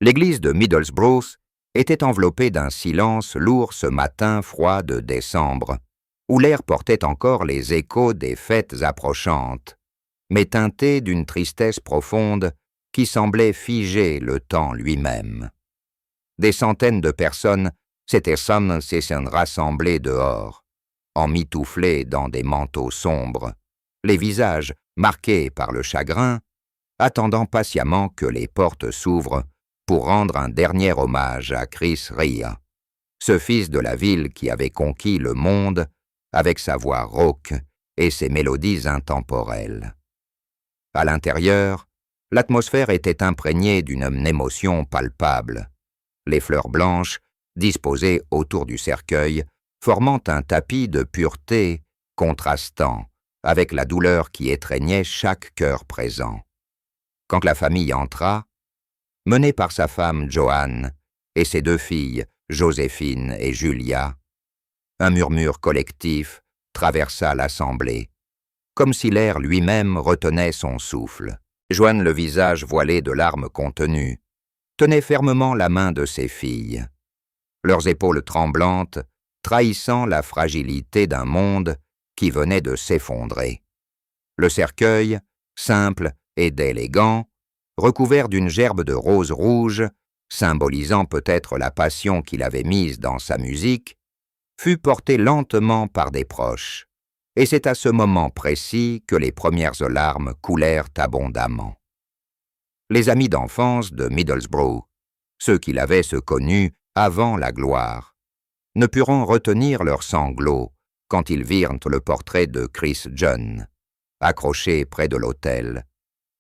L'église de Middlesbrough était enveloppée d'un silence lourd ce matin froid de décembre, où l'air portait encore les échos des fêtes approchantes, mais teinté d'une tristesse profonde qui semblait figer le temps lui-même. Des centaines de personnes s'étaient rassemblées dehors, emmitouflées dans des manteaux sombres, les visages marqués par le chagrin, attendant patiemment que les portes s'ouvrent pour rendre un dernier hommage à Chris Rea, ce fils de la ville qui avait conquis le monde avec sa voix rauque et ses mélodies intemporelles. À l'intérieur, l'atmosphère était imprégnée d'une émotion palpable. Les fleurs blanches, disposées autour du cercueil, formant un tapis de pureté contrastant avec la douleur qui étreignait chaque cœur présent. Quand la famille entra, menée par sa femme Joanne et ses deux filles, Joséphine et Julia, un murmure collectif traversa l'assemblée, comme si l'air lui-même retenait son souffle. Joanne, le visage voilé de larmes contenues, tenait fermement la main de ses filles, leurs épaules tremblantes, trahissant la fragilité d'un monde qui venait de s'effondrer. Le cercueil, simple et élégant, recouvert d'une gerbe de roses rouges, symbolisant peut-être la passion qu'il avait mise dans sa musique, fut porté lentement par des proches, et c'est à ce moment précis que les premières larmes coulèrent abondamment. Les amis d'enfance de Middlesbrough, ceux qui l'avaient connu avant la gloire, ne purent retenir leurs sanglots quand ils virent le portrait de Chris John, accroché près de l'autel,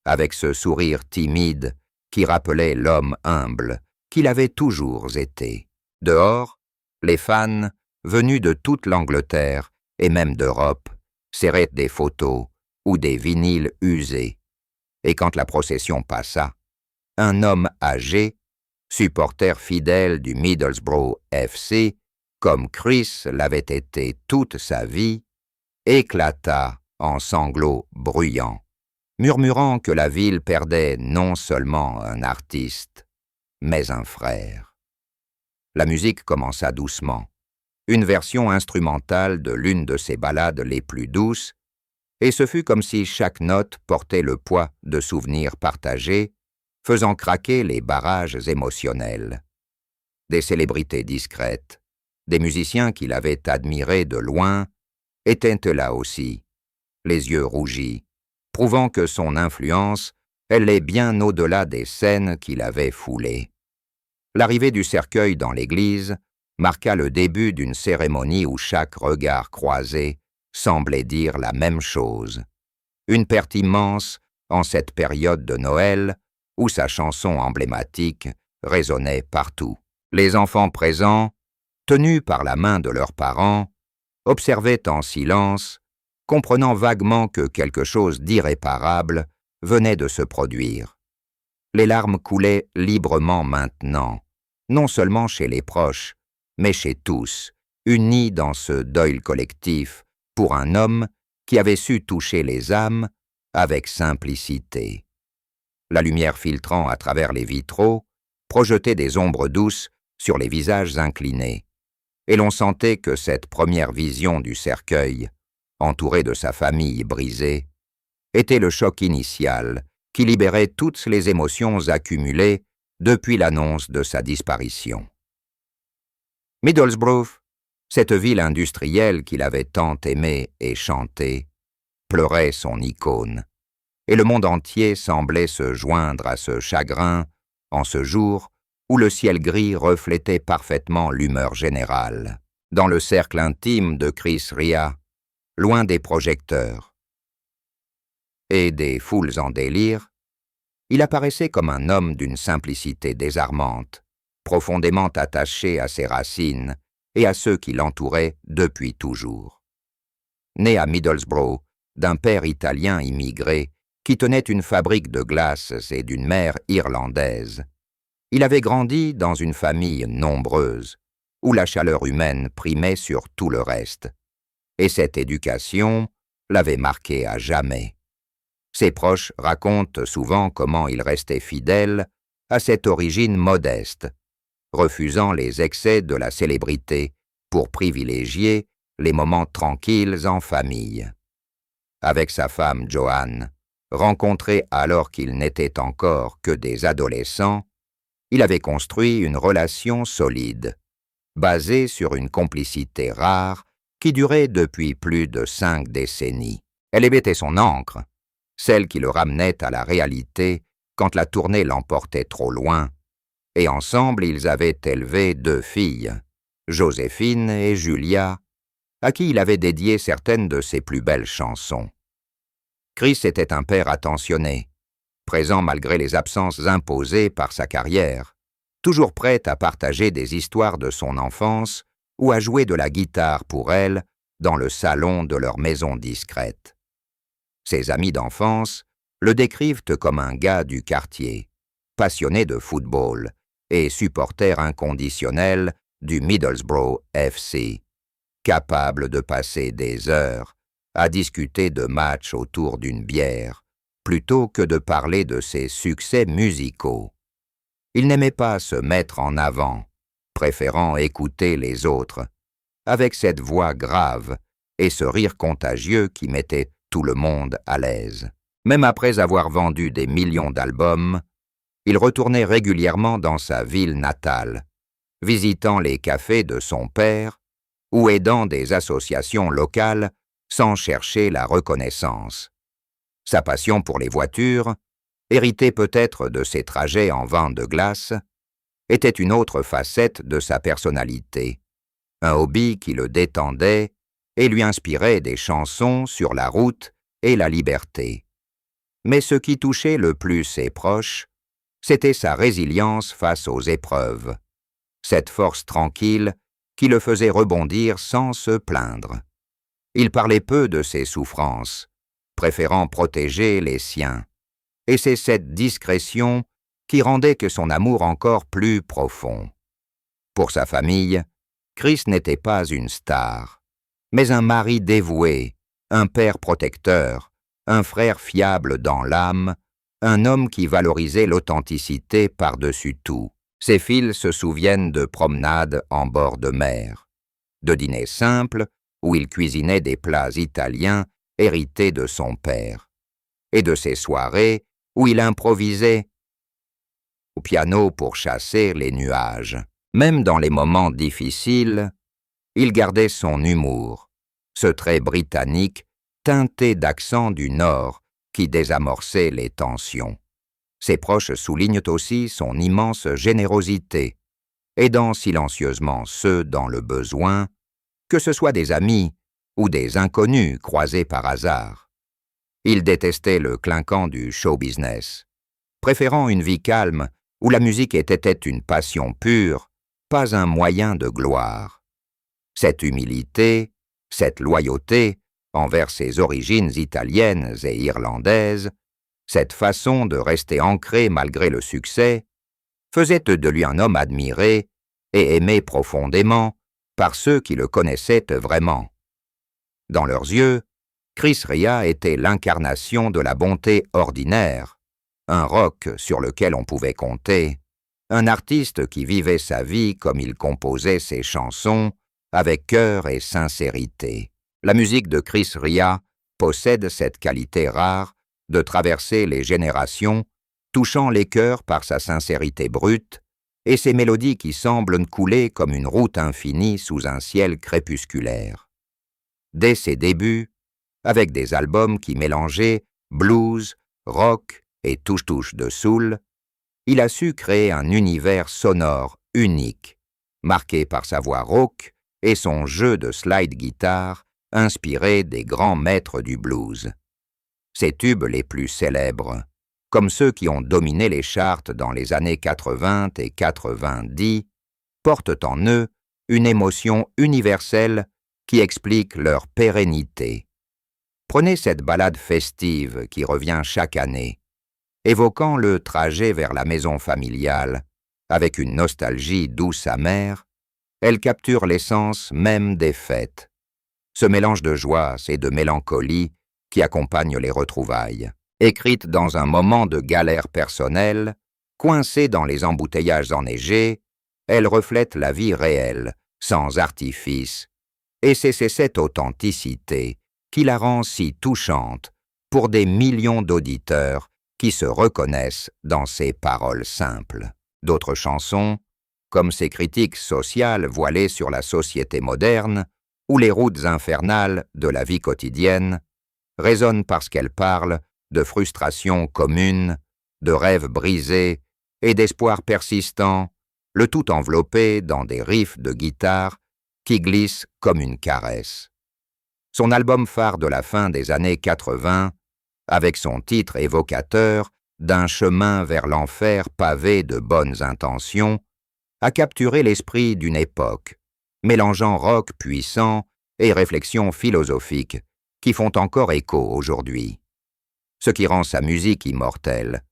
avec ce sourire timide qui rappelait l'homme humble qu'il avait toujours été. Dehors, les fans, venus de toute l'Angleterre et même d'Europe, serraient des photos ou des vinyles usés. Et quand la procession passa, un homme âgé, supporter fidèle du Middlesbrough FC, comme Chris l'avait été toute sa vie, éclata en sanglots bruyants, murmurant que la ville perdait non seulement un artiste, mais un frère. La musique commença doucement, une version instrumentale de l'une de ses ballades les plus douces, et ce fut comme si chaque note portait le poids de souvenirs partagés, faisant craquer les barrages émotionnels. Des célébrités discrètes, des musiciens qu'il avait admirés de loin, étaient là aussi, les yeux rougis, prouvant que son influence allait bien au-delà des scènes qu'il avait foulées. L'arrivée du cercueil dans l'église marqua le début d'une cérémonie où chaque regard croisé semblait dire la même chose. Une perte immense en cette période de Noël où sa chanson emblématique résonnait partout. Les enfants présents, tenus par la main de leurs parents, observaient en silence, comprenant vaguement que quelque chose d'irréparable venait de se produire. Les larmes coulaient librement maintenant, non seulement chez les proches, mais chez tous, unis dans ce deuil collectif pour un homme qui avait su toucher les âmes avec simplicité. La lumière filtrant à travers les vitraux projetait des ombres douces sur les visages inclinés, et l'on sentait que cette première vision du cercueil, entouré de sa famille brisée, était le choc initial qui libérait toutes les émotions accumulées depuis l'annonce de sa disparition. Middlesbrough, cette ville industrielle qu'il avait tant aimée et chantée, pleurait son icône, et le monde entier semblait se joindre à ce chagrin en ce jour où le ciel gris reflétait parfaitement l'humeur générale. Dans le cercle intime de Chris Rea, loin des projecteurs et des foules en délire, il apparaissait comme un homme d'une simplicité désarmante, profondément attaché à ses racines et à ceux qui l'entouraient depuis toujours. Né à Middlesbrough, d'un père italien immigré qui tenait une fabrique de glaces et d'une mère irlandaise, il avait grandi dans une famille nombreuse, où la chaleur humaine primait sur tout le reste, et cette éducation l'avait marqué à jamais. Ses proches racontent souvent comment il restait fidèle à cette origine modeste, refusant les excès de la célébrité pour privilégier les moments tranquilles en famille. Avec sa femme Joanne, rencontrée alors qu'ils n'étaient encore que des adolescents, il avait construit une relation solide, basée sur une complicité rare qui durait depuis plus de 5 décennies. Elle était son ancre, celle qui le ramenait à la réalité quand la tournée l'emportait trop loin, et ensemble ils avaient élevé 2 filles, Joséphine et Julia, à qui il avait dédié certaines de ses plus belles chansons. Chris était un père attentionné, présent malgré les absences imposées par sa carrière, toujours prêt à partager des histoires de son enfance ou à jouer de la guitare pour elle dans le salon de leur maison discrète. Ses amis d'enfance le décrivent comme un gars du quartier, passionné de football et supporter inconditionnel du Middlesbrough FC, capable de passer des heures à discuter de matchs autour d'une bière, plutôt que de parler de ses succès musicaux. Il n'aimait pas se mettre en avant, préférant écouter les autres, avec cette voix grave et ce rire contagieux qui mettait tout le monde à l'aise. Même après avoir vendu des millions d'albums, il retournait régulièrement dans sa ville natale, visitant les cafés de son père ou aidant des associations locales sans chercher la reconnaissance. Sa passion pour les voitures, héritée peut-être de ses trajets en vent de glace, était une autre facette de sa personnalité, un hobby qui le détendait et lui inspirait des chansons sur la route et la liberté. Mais ce qui touchait le plus ses proches, c'était sa résilience face aux épreuves, cette force tranquille qui le faisait rebondir sans se plaindre. Il parlait peu de ses souffrances, préférant protéger les siens, et c'est cette discrétion qui rendait que son amour encore plus profond. Pour sa famille, Chris n'était pas une star, mais un mari dévoué, un père protecteur, un frère fiable dans l'âme, un homme qui valorisait l'authenticité par-dessus tout. Ses filles se souviennent de promenades en bord de mer, de dîners simples où il cuisinait des plats italiens hérités de son père, et de ces soirées où il improvisait au piano pour chasser les nuages. Même dans les moments difficiles, il gardait son humour, ce trait britannique teinté d'accent du Nord qui désamorçait les tensions. Ses proches soulignent aussi son immense générosité, aidant silencieusement ceux dans le besoin, que ce soit des amis ou des inconnus croisés par hasard. Il détestait le clinquant du show-business, préférant une vie calme où la musique était une passion pure, pas un moyen de gloire. Cette humilité, cette loyauté envers ses origines italiennes et irlandaises, cette façon de rester ancré malgré le succès, faisait de lui un homme admiré et aimé profondément par ceux qui le connaissaient vraiment. Dans leurs yeux, Chris Rea était l'incarnation de la bonté ordinaire, un rock sur lequel on pouvait compter, un artiste qui vivait sa vie comme il composait ses chansons, avec cœur et sincérité. La musique de Chris Rea possède cette qualité rare de traverser les générations, touchant les cœurs par sa sincérité brute et ses mélodies qui semblent couler comme une route infinie sous un ciel crépusculaire. Dès ses débuts, avec des albums qui mélangeaient blues, rock et touche-touche de soul, il a su créer un univers sonore unique, marqué par sa voix rauque et son jeu de slide guitare inspiré des grands maîtres du blues. Ses tubes les plus célèbres, comme ceux qui ont dominé les charts dans les années 80 et 90, portent en eux une émotion universelle qui explique leur pérennité. Prenez cette ballade festive qui revient chaque année, évoquant le trajet vers la maison familiale, avec une nostalgie douce amère, elle capture l'essence même des fêtes, ce mélange de joie et de mélancolie qui accompagne les retrouvailles. Écrite dans un moment de galère personnelle, Coincée dans les embouteillages enneigés, elle reflète la vie réelle, sans artifice, et c'est cette authenticité qui la rend si touchante pour des millions d'auditeurs qui se reconnaissent dans ses paroles simples. D'autres chansons, comme ses critiques sociales voilées sur la société moderne ou les routes infernales de la vie quotidienne, résonnent parce qu'elles parlent de frustrations communes, de rêves brisés et d'espoirs persistants, le tout enveloppé dans des riffs de guitare qui glissent comme une caresse. Son album phare de la fin des années 80, avec son titre évocateur d'un chemin vers l'enfer pavé de bonnes intentions, a capturé l'esprit d'une époque, mélangeant rock puissant et réflexions philosophiques qui font encore écho aujourd'hui. Ce qui rend sa musique immortelle,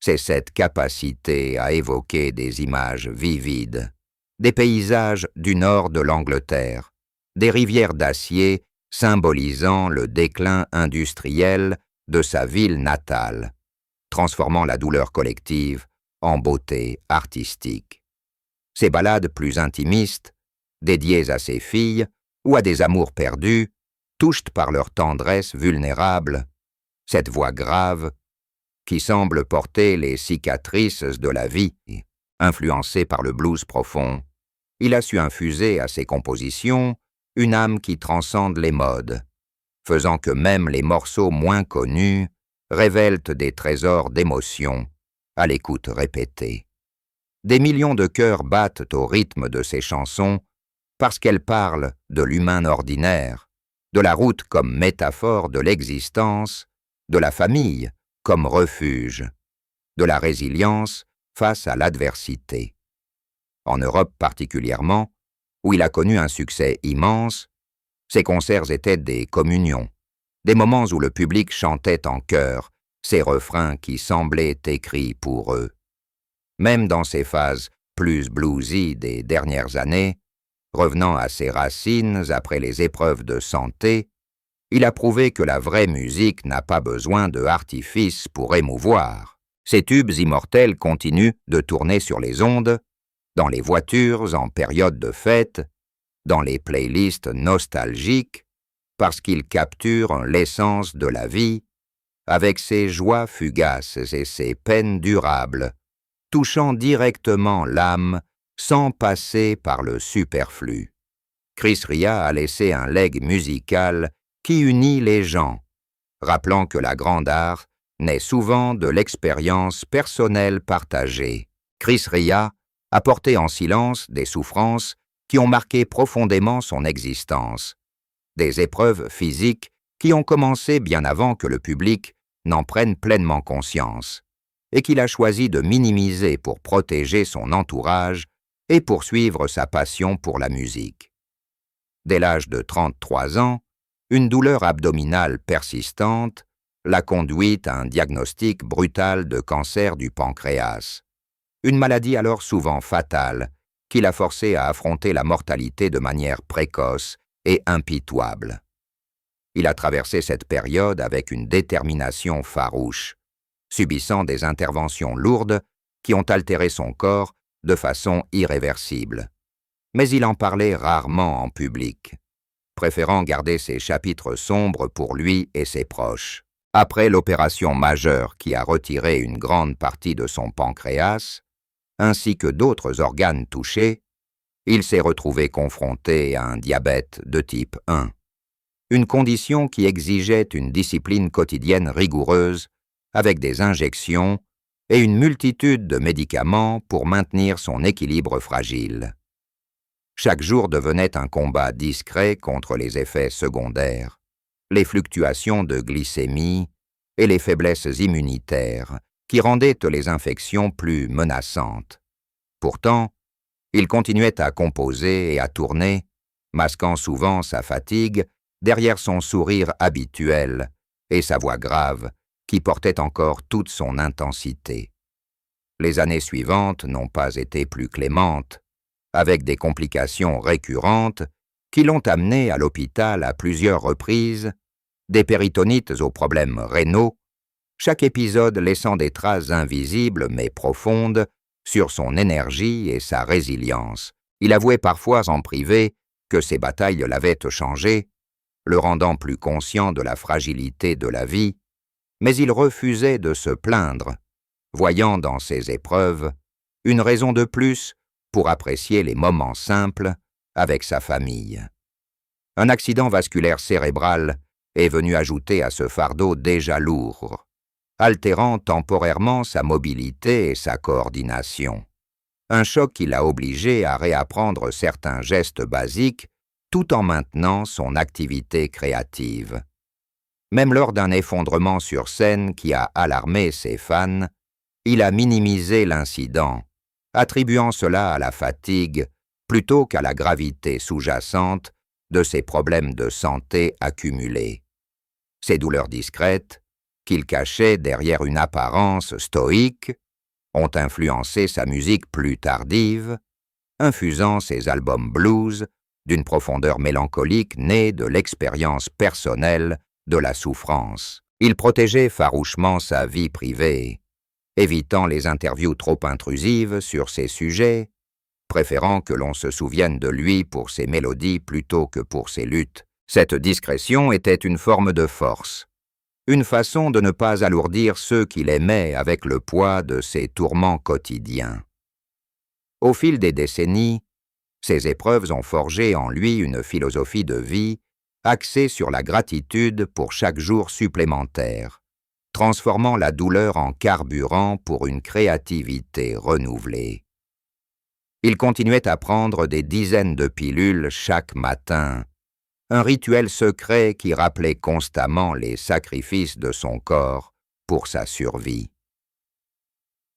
c'est cette capacité à évoquer des images vivides, des paysages du nord de l'Angleterre, des rivières d'acier symbolisant le déclin industriel de sa ville natale, transformant la douleur collective en beauté artistique. Ses ballades plus intimistes, dédiées à ses filles ou à des amours perdus, touchent par leur tendresse vulnérable, cette voix grave qui semble porter les cicatrices de la vie, influencée par le blues profond. Il a su infuser à ses compositions une âme qui transcende les modes, faisant que même les morceaux moins connus révèlent des trésors d'émotions à l'écoute répétée. Des millions de cœurs battent au rythme de ses chansons parce qu'elles parlent de l'humain ordinaire, de la route comme métaphore de l'existence, de la famille comme refuge, de la résilience face à l'adversité. En Europe particulièrement, où il a connu un succès immense, ses concerts étaient des communions, des moments où le public chantait en chœur ces refrains qui semblaient écrits pour eux. Même dans ses phases plus bluesy des dernières années, revenant à ses racines après les épreuves de santé, il a prouvé que la vraie musique n'a pas besoin de artifice pour émouvoir. Ses tubes immortels continuent de tourner sur les ondes, dans les voitures en période de fête, dans les playlists nostalgiques, parce qu'ils capturent l'essence de la vie, avec ses joies fugaces et ses peines durables, touchant directement l'âme sans passer par le superflu. Chris Ria a laissé un legs musical qui unit les gens, rappelant que la grande art naît souvent de l'expérience personnelle partagée. Chris Ria a porté en silence des souffrances qui ont marqué profondément son existence, des épreuves physiques qui ont commencé bien avant que le public n'en prenne pleinement conscience, et qu'il a choisi de minimiser pour protéger son entourage et poursuivre sa passion pour la musique. Dès l'âge de 33 ans, une douleur abdominale persistante l'a conduit à un diagnostic brutal de cancer du pancréas, une maladie alors souvent fatale qui l'a forcé à affronter la mortalité de manière précoce et impitoyable. Il a traversé cette période avec une détermination farouche, subissant des interventions lourdes qui ont altéré son corps de façon irréversible. Mais il en parlait rarement en public, préférant garder ses chapitres sombres pour lui et ses proches. Après l'opération majeure qui a retiré une grande partie de son pancréas, ainsi que d'autres organes touchés, il s'est retrouvé confronté à un diabète de type 1, une condition qui exigeait une discipline quotidienne rigoureuse avec des injections et une multitude de médicaments pour maintenir son équilibre fragile. Chaque jour devenait un combat discret contre les effets secondaires, les fluctuations de glycémie et les faiblesses immunitaires qui rendaient les infections plus menaçantes. Pourtant, il continuait à composer et à tourner, masquant souvent sa fatigue derrière son sourire habituel et sa voix grave qui portait encore toute son intensité. Les années suivantes n'ont pas été plus clémentes, avec des complications récurrentes qui l'ont amené à l'hôpital à plusieurs reprises, des péritonites aux problèmes rénaux chaque épisode laissant des traces invisibles mais profondes sur son énergie et sa résilience. Il avouait parfois en privé que ces batailles l'avaient changé, le rendant plus conscient de la fragilité de la vie, mais il refusait de se plaindre, voyant dans ces épreuves une raison de plus pour apprécier les moments simples avec sa famille. Un accident vasculaire cérébral est venu ajouter à ce fardeau déjà lourd, altérant temporairement sa mobilité et sa coordination. Un choc qui l'a obligé à réapprendre certains gestes basiques tout en maintenant son activité créative. Même lors d'un effondrement sur scène qui a alarmé ses fans, il a minimisé l'incident, attribuant cela à la fatigue plutôt qu'à la gravité sous-jacente de ses problèmes de santé accumulés. Ces douleurs discrètes, qu'il cachait derrière une apparence stoïque, ont influencé sa musique plus tardive, infusant ses albums blues d'une profondeur mélancolique née de l'expérience personnelle de la souffrance. Il protégeait farouchement sa vie privée, évitant les interviews trop intrusives sur ces sujets, préférant que l'on se souvienne de lui pour ses mélodies plutôt que pour ses luttes. Cette discrétion était une forme de force, une façon de ne pas alourdir ceux qu'il aimait avec le poids de ses tourments quotidiens. Au fil des décennies, ces épreuves ont forgé en lui une philosophie de vie axée sur la gratitude pour chaque jour supplémentaire, transformant la douleur en carburant pour une créativité renouvelée. Il continuait à prendre des dizaines de pilules chaque matin, un rituel secret qui rappelait constamment les sacrifices de son corps pour sa survie.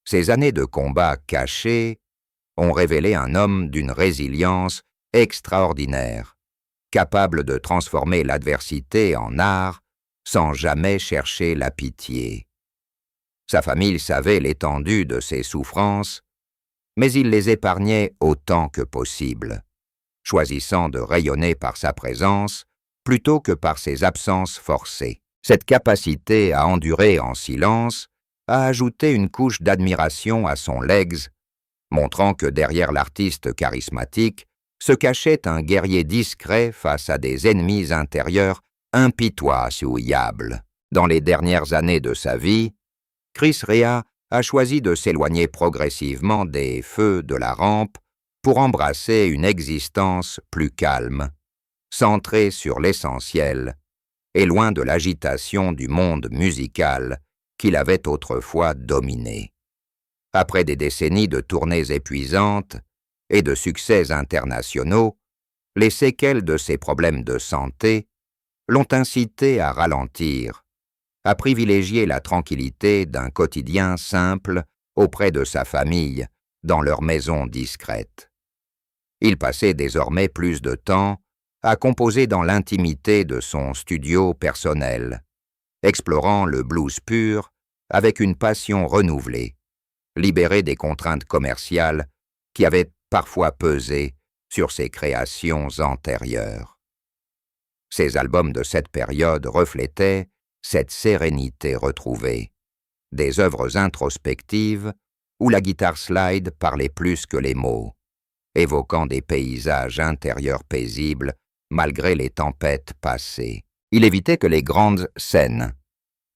Ces années de combat cachés ont révélé un homme d'une résilience extraordinaire, capable de transformer l'adversité en art sans jamais chercher la pitié. Sa famille savait l'étendue de ses souffrances, mais il les épargnait autant que possible, choisissant de rayonner par sa présence plutôt que par ses absences forcées. Cette capacité à endurer en silence a ajouté une couche d'admiration à son legs, montrant que derrière l'artiste charismatique se cachait un guerrier discret face à des ennemis intérieurs impitoyables. Dans les dernières années de sa vie, Chris Rea a choisi de s'éloigner progressivement des feux de la rampe pour embrasser une existence plus calme, centrée sur l'essentiel et loin de l'agitation du monde musical qu'il avait autrefois dominé. Après des décennies de tournées épuisantes et de succès internationaux, les séquelles de ses problèmes de santé l'ont incité à ralentir, à privilégier la tranquillité d'un quotidien simple auprès de sa famille, dans leur maison discrète. Il passait désormais plus de temps à composer dans l'intimité de son studio personnel, explorant le blues pur avec une passion renouvelée, libéré des contraintes commerciales qui avaient parfois pesé sur ses créations antérieures. Ces albums de cette période reflétaient cette sérénité retrouvée, des œuvres introspectives où la guitare slide parlait plus que les mots, évoquant des paysages intérieurs paisibles malgré les tempêtes passées. Il évitait que les grandes scènes,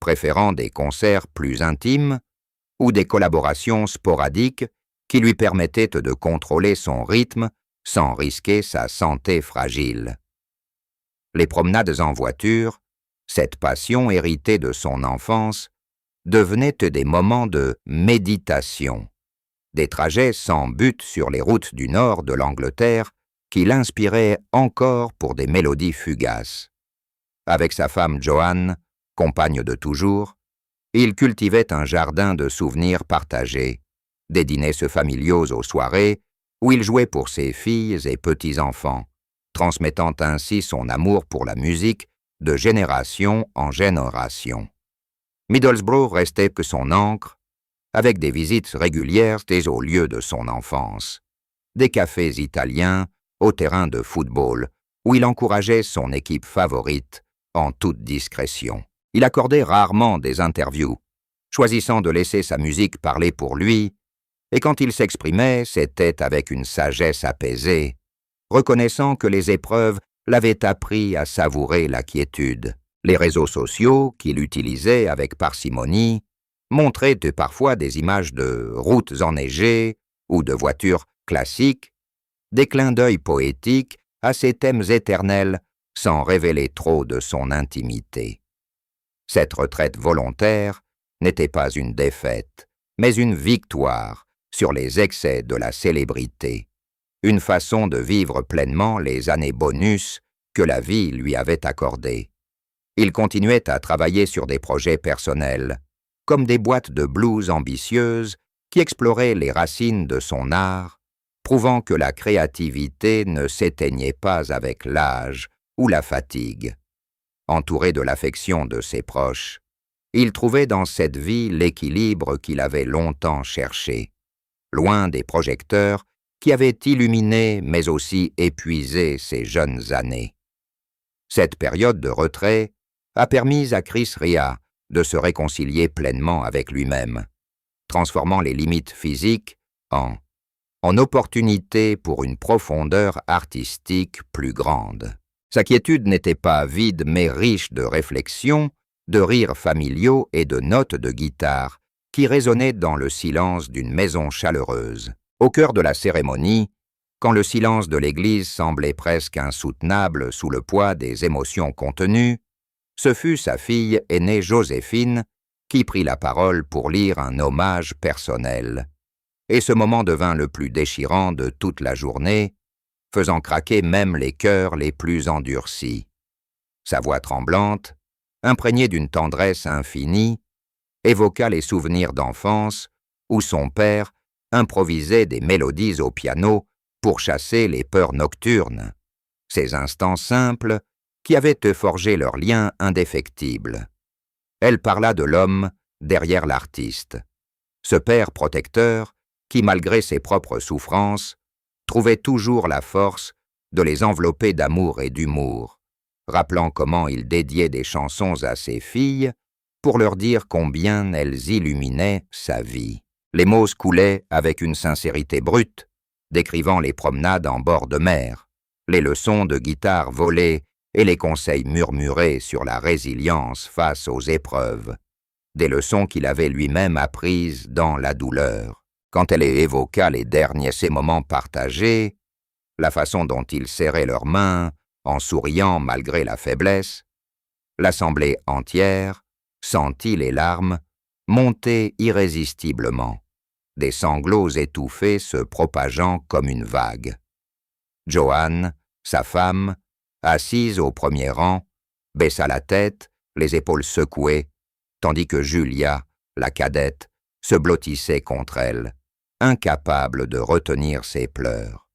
préférant des concerts plus intimes ou des collaborations sporadiques qui lui permettaient de contrôler son rythme sans risquer sa santé fragile. Les promenades en voiture, cette passion héritée de son enfance, devenaient des moments de méditation, des trajets sans but sur les routes du nord de l'Angleterre qui l'inspiraient encore pour des mélodies fugaces. Avec sa femme Joanne, compagne de toujours, il cultivait un jardin de souvenirs partagés, des dîners familiaux aux soirées où il jouait pour ses filles et petits-enfants, transmettant ainsi son amour pour la musique de génération en génération. Middlesbrough restait que son ancre, avec des visites régulières des hauts lieux de son enfance, des cafés italiens au terrain de football, où il encourageait son équipe favorite en toute discrétion. Il accordait rarement des interviews, choisissant de laisser sa musique parler pour lui, et quand il s'exprimait, c'était avec une sagesse apaisée, reconnaissant que les épreuves l'avaient appris à savourer la quiétude. Les réseaux sociaux, qu'il utilisait avec parcimonie, montraient parfois des images de routes enneigées ou de voitures classiques, des clins d'œil poétiques à ces thèmes éternels sans révéler trop de son intimité. Cette retraite volontaire n'était pas une défaite, mais une victoire sur les excès de la célébrité, une façon de vivre pleinement les années bonus que la vie lui avait accordées. Il continuait à travailler sur des projets personnels, comme des boîtes de blues ambitieuses qui exploraient les racines de son art, prouvant que la créativité ne s'éteignait pas avec l'âge ou la fatigue. Entouré de l'affection de ses proches, il trouvait dans cette vie l'équilibre qu'il avait longtemps cherché, loin des projecteurs qui avaient illuminé mais aussi épuisé ses jeunes années. Cette période de retrait a permis à Chris Rea de se réconcilier pleinement avec lui-même, transformant les limites physiques en opportunités pour une profondeur artistique plus grande. Sa quiétude n'était pas vide mais riche de réflexions, de rires familiaux et de notes de guitare qui résonnaient dans le silence d'une maison chaleureuse. Au cœur de la cérémonie, quand le silence de l'église semblait presque insoutenable sous le poids des émotions contenues, ce fut sa fille aînée Joséphine qui prit la parole pour lire un hommage personnel. Et ce moment devint le plus déchirant de toute la journée, faisant craquer même les cœurs les plus endurcis. Sa voix tremblante, imprégnée d'une tendresse infinie, évoqua les souvenirs d'enfance où son père improvisait des mélodies au piano pour chasser les peurs nocturnes, ces instants simples qui avaient forgé leur lien indéfectible. Elle parla de l'homme derrière l'artiste, ce père protecteur qui, malgré ses propres souffrances, trouvait toujours la force de les envelopper d'amour et d'humour, rappelant comment il dédiait des chansons à ses filles pour leur dire combien elles illuminaient sa vie. Les mots coulaient avec une sincérité brute, décrivant les promenades en bord de mer, les leçons de guitare volées et les conseils murmurés sur la résilience face aux épreuves, des leçons qu'il avait lui-même apprises dans la douleur. Quand elle évoqua les derniers ces moments partagés, la façon dont ils serraient leurs mains, en souriant malgré la faiblesse, l'assemblée entière sentit les larmes monter irrésistiblement, des sanglots étouffés se propageant comme une vague. Joanne, sa femme, assise au premier rang, baissa la tête, les épaules secouées, tandis que Julia, la cadette, se blottissait contre elle, incapable de retenir ses pleurs.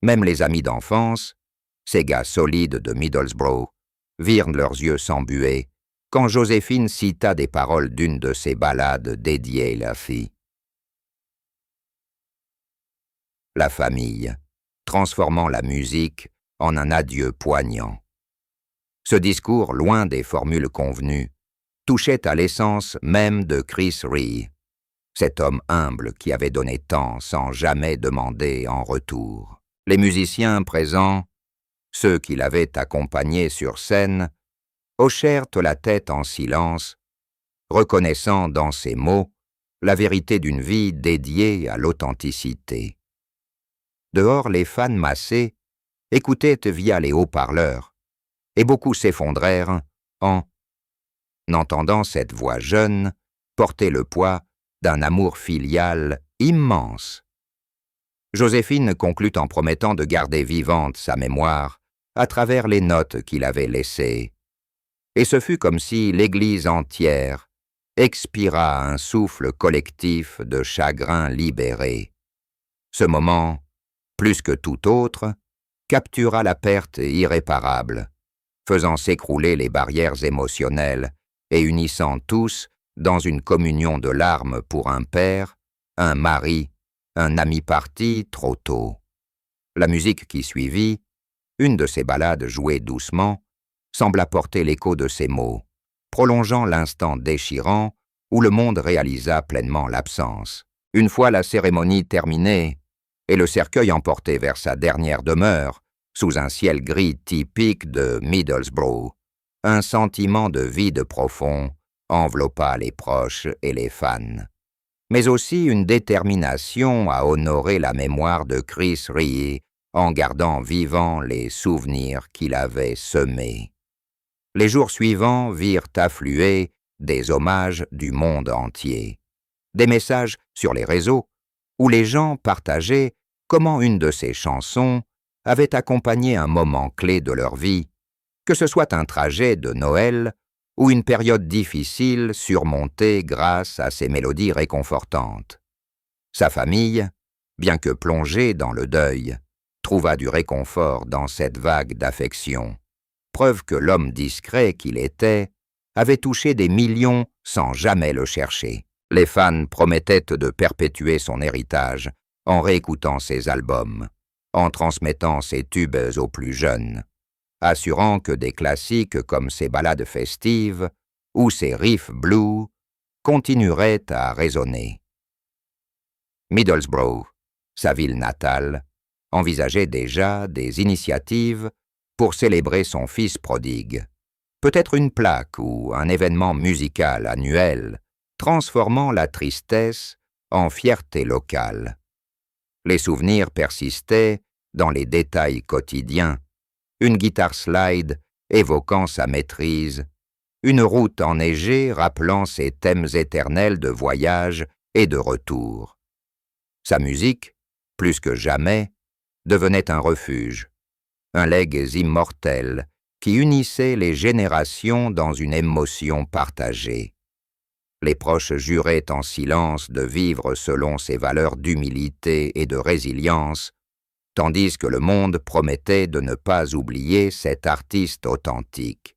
Même les amis d'enfance, ces gars solides de Middlesbrough, virent leurs yeux s'embuer quand Joséphine cita des paroles d'une de ses ballades dédiées à la fille. La famille, transformant la musique en un adieu poignant. Ce discours, loin des formules convenues, touchait à l'essence même de Chris Rea, cet homme humble qui avait donné tant sans jamais demander en retour. Les musiciens présents, ceux qui l'avaient accompagné sur scène, hochèrent la tête en silence, reconnaissant dans ces mots la vérité d'une vie dédiée à l'authenticité. Dehors, les fans massés écoutaient via les haut-parleurs, et beaucoup s'effondrèrent en entendant cette voix jeune porter le poids d'un amour filial immense. Joséphine conclut en promettant de garder vivante sa mémoire à travers les notes qu'il avait laissées. Et ce fut comme si l'Église entière expira un souffle collectif de chagrin libéré. Ce moment, plus que tout autre, captura la perte irréparable, faisant s'écrouler les barrières émotionnelles et unissant tous dans une communion de larmes pour un père, un mari, un ami parti trop tôt. La musique qui suivit, une de ces ballades jouées doucement, sembla porter l'écho de ces mots, prolongeant l'instant déchirant où le monde réalisa pleinement l'absence. Une fois la cérémonie terminée et le cercueil emporté vers sa dernière demeure, sous un ciel gris typique de Middlesbrough, un sentiment de vide profond enveloppa les proches et les fans, mais aussi une détermination à honorer la mémoire de Chris Rea en gardant vivants les souvenirs qu'il avait semés. Les jours suivants virent affluer des hommages du monde entier, des messages sur les réseaux où les gens partageaient comment une de ces chansons avait accompagné un moment clé de leur vie, que ce soit un trajet de Noël ou une période difficile surmontée grâce à ces mélodies réconfortantes. Sa famille, bien que plongée dans le deuil, trouva du réconfort dans cette vague d'affection, preuve que l'homme discret qu'il était avait touché des millions sans jamais le chercher. Les fans promettaient de perpétuer son héritage en réécoutant ses albums, en transmettant ses tubes aux plus jeunes, assurant que des classiques comme ses ballades festives ou ses riffs blues continueraient à résonner. Middlesbrough, sa ville natale, envisageait déjà des initiatives pour célébrer son fils prodigue. Peut-être une plaque ou un événement musical annuel, transformant la tristesse en fierté locale. Les souvenirs persistaient dans les détails quotidiens, une guitare slide évoquant sa maîtrise, une route enneigée rappelant ses thèmes éternels de voyage et de retour. Sa musique, plus que jamais, devenait un refuge, un legs immortel qui unissait les générations dans une émotion partagée. Les proches juraient en silence de vivre selon ses valeurs d'humilité et de résilience, tandis que le monde promettait de ne pas oublier cet artiste authentique.